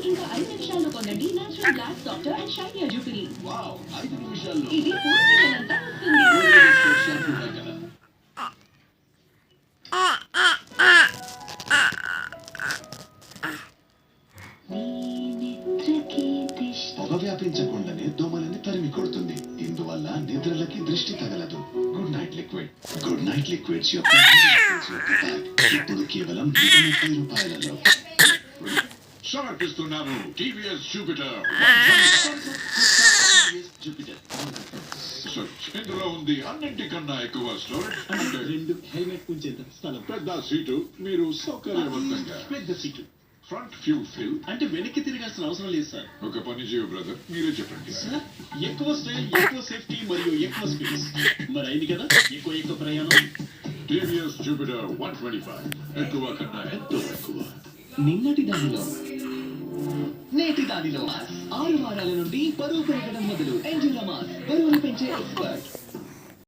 ఇంకా 5 నిమిషాల్లో పొందండి natural glass doctor and shinier జుపిరి. వావ్, 5 నిమిషాల్లో ఇది పూర్తి నెలంతా వస్తుంది. షాంపూ కదా. పొగ వ్యాపించకుండానే దోమలని తరిమి కొడుతుంది. ఇందువల్ల నిద్రలకి దృష్టి తగలదు. Good night liquid. Good night liquids యొక్క ఇప్పుడు కేవలం 130 రూపాయలలో. సమర్పిస్తున్నాము టీవీఎస్ జూపిటర్. ఇందులో ఉంది అన్నింటికన్నా ఎక్కువ స్టోరేజ్ అంటే 2 హెల్మెట్ ఉంచేంత స్థలం, పెద్ద సీటు, మీరు సౌకర్యవంతంగా పెద్ద సీటు, ఫ్రంట్ ఫ్యూల్ ఫిల్. అంటే వెనక్కి తిరగాల్సిన అవసరం లేదు సార్. ఒక పని చేయు బ్రదర్, మీరే చెప్పండి. సార్, ఎక్కువ స్టైల్, ఎక్కువ సేఫ్టీ మరియు ఎక్కువ స్పేస్. మరి అయింది కదా ఎక్కువ ప్రయాణం. టీవీఎస్ జూపిటర్ 125 ఎక్కువ కన్నా ఎంతో ఎక్కువ. నిన్నటి దానిలో నేటి దానిలో 6 వారాల నుండి బరువు పెరగడం మొదలు. ఎంజులమాస్ బరువును పెంచే ఎక్స్పర్ట్.